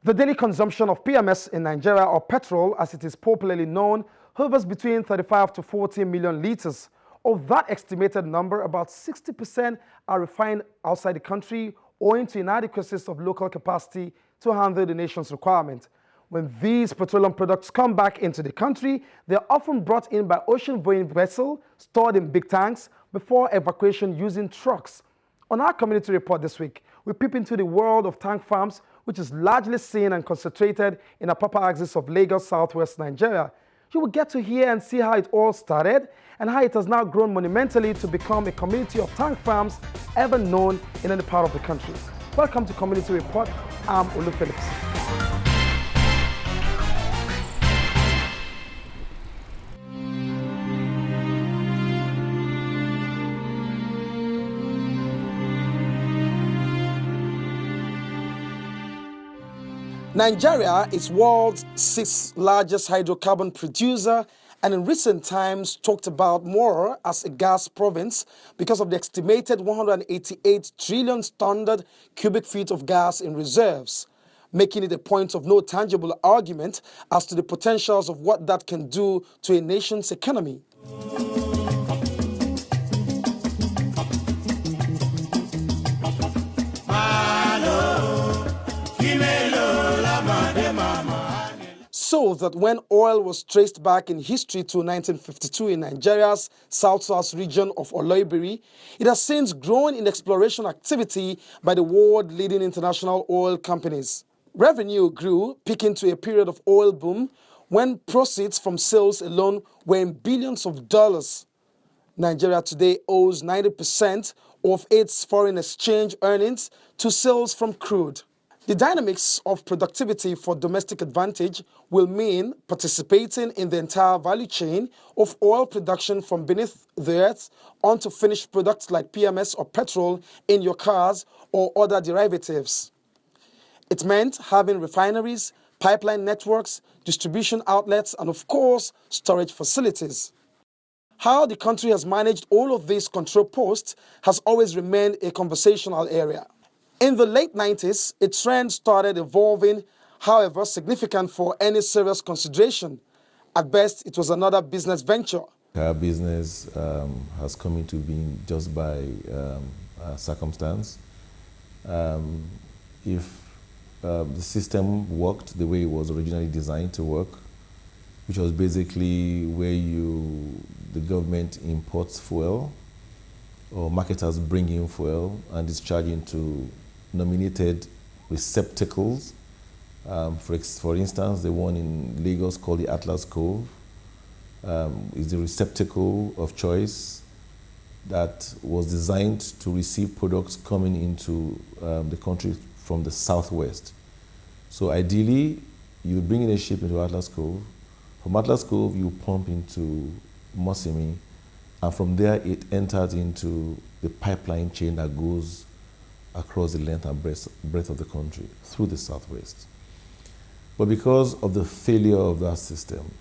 The daily consumption of PMS in Nigeria, or petrol as it is popularly known, hovers between 35 to 40 million litres. Of that estimated number, about 60% are refined outside the country owing to inadequacies of local capacity to handle the nation's requirement. When these petroleum products come back into the country, they are often brought in by ocean-going vessels stored in big tanks before evacuation using trucks. On our community report this week, we peep into the world of tank farms, which is largely seen and concentrated in the upper axis of Lagos, southwest Nigeria. You will get to hear and see how it all started and how it has now grown monumentally to become a community of tank farms ever known in any part of the country. Welcome to Community Report. I'm Olu Phillips. Nigeria is world's sixth largest hydrocarbon producer and in recent times talked about more as a gas province because of the estimated 188 trillion standard cubic feet of gas in reserves, making it a point of no tangible argument as to the potentials of what that can do to a nation's economy. So that when oil was traced back in history to 1952 in Nigeria's south-south region of Oloibiri, it has since grown in exploration activity by the world-leading international oil companies. Revenue grew, peaking to a period of oil boom when proceeds from sales alone were in billions of dollars. Nigeria today owes 90% of its foreign exchange earnings to sales from crude. The dynamics of productivity for domestic advantage will mean participating in the entire value chain of oil production from beneath the earth onto finished products like PMS or petrol in your cars or other derivatives. It meant having refineries, pipeline networks, distribution outlets, and of course, storage facilities. How the country has managed all of these control posts has always remained a conversational area. In the late 90s, a trend started evolving, however significant for any serious consideration. At best, it was another business venture. Our business has come into being just by circumstance. If the system worked the way it was originally designed to work, which was basically where the government imports fuel, or marketers bring in fuel and discharge into nominated receptacles. For instance, the one in Lagos called the Atlas Cove is the receptacle of choice that was designed to receive products coming into the country from the southwest. So ideally, you bring in a ship into Atlas Cove. From Atlas Cove, you pump into Mosimi, and from there it enters into the pipeline chain that goes across the length and breadth of the country through the southwest. But because of the failure of that system,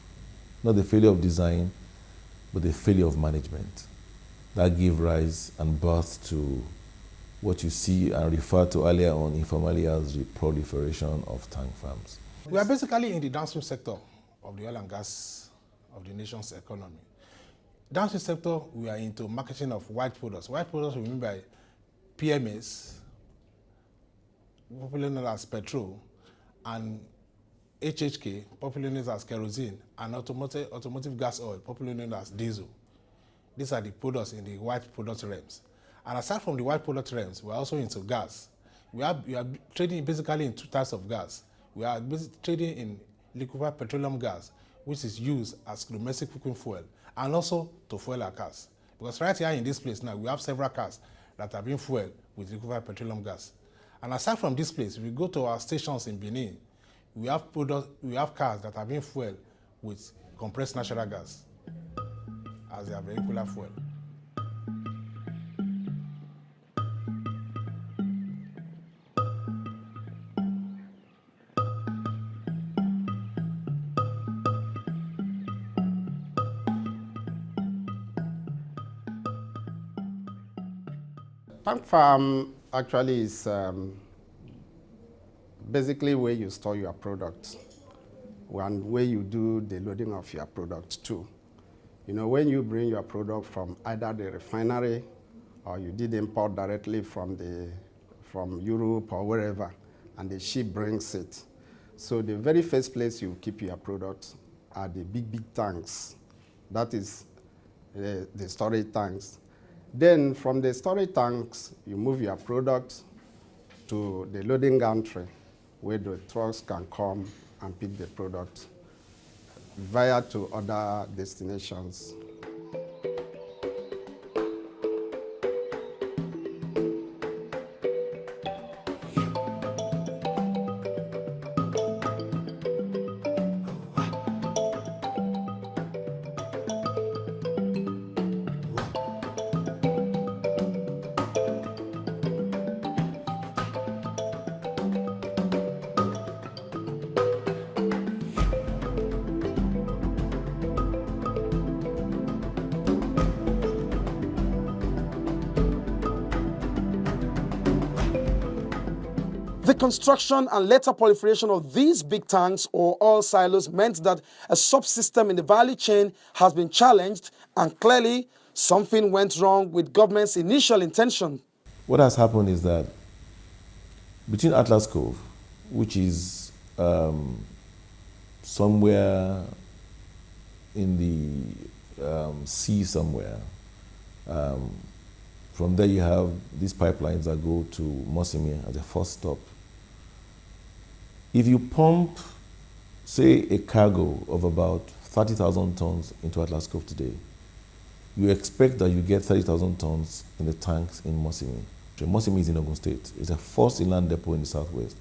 not the failure of design, but the failure of management, that gave rise and birth to what you see and refer to earlier on informally as the proliferation of tank farms. We are basically in the downstream sector of the oil and gas of the nation's economy. Downstream sector, we are into marketing of white products. White products we mean by PMS, popularly known as petrol, and HHK, popularly known as kerosene, and automotive gas oil, popularly known as diesel. These are the products in the white product realms. And aside from the white product realms, we are also into gas. We are trading basically in two types of gas. We are trading in liquefied petroleum gas, which is used as domestic cooking fuel, and also to fuel our cars. Because right here in this place now, we have several cars that are being fueled with liquefied petroleum gas. And aside from this place, if we go to our stations in Benin, we have cars that are being fueled with compressed natural gas as their vehicular fuel. Tank farm actually is basically where you store your products and where you do the loading of your products too. You know, when you bring your product from either the refinery or you did import directly from Europe or wherever, and the ship brings it. So the very first place you keep your products are the big tanks. That is the storage tanks. Then from the storage tanks, you move your products to the loading gantry, where the trucks can come and pick the product via to other destinations. The construction and later proliferation of these big tanks or oil silos meant that a subsystem in the value chain has been challenged, and clearly something went wrong with government's initial intention. What has happened is that between Atlas Cove, which is somewhere in the sea somewhere, from there you have these pipelines that go to Mosimi as a first stop. If you pump, say, a cargo of about 30,000 tons into Atlas Cove today, you expect that you get 30,000 tons in the tanks in Mosimi. Mosimi is in Ogun State. It's the first inland depot in the southwest.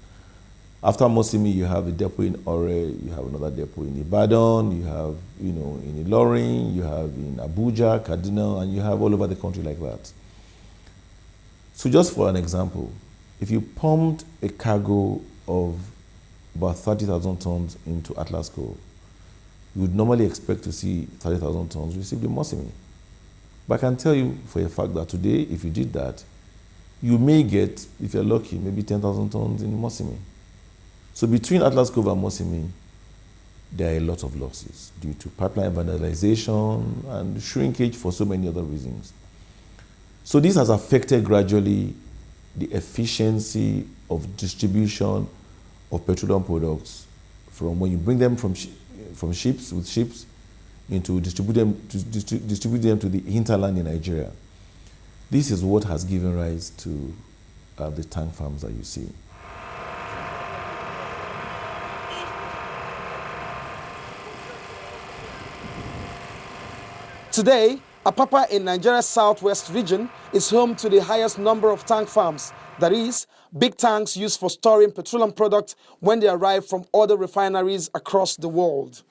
After Mosimi, you have a depot in Ore, you have another depot in Ibadan, you have, in Ilorin, you have in Abuja, Kaduna, and you have all over the country like that. So just for an example, if you pumped a cargo of about 30,000 tons into Atlas Cove, you would normally expect to see 30,000 tons received in Mosimi. But I can tell you for a fact that today, if you did that, you may get, if you're lucky, maybe 10,000 tons in Mosimi. So between Atlas Cove and Mosimi, there are a lot of losses due to pipeline vandalization and shrinkage for so many other reasons. So this has affected gradually the efficiency of distribution of petroleum products from when you bring them from ships into distribute them to the hinterland in Nigeria. This is what has given rise to the tank farms that you see. Today, Apapa in Nigeria's southwest region is home to the highest number of tank farms. That is, big tanks used for storing petroleum products when they arrive from other refineries across the world.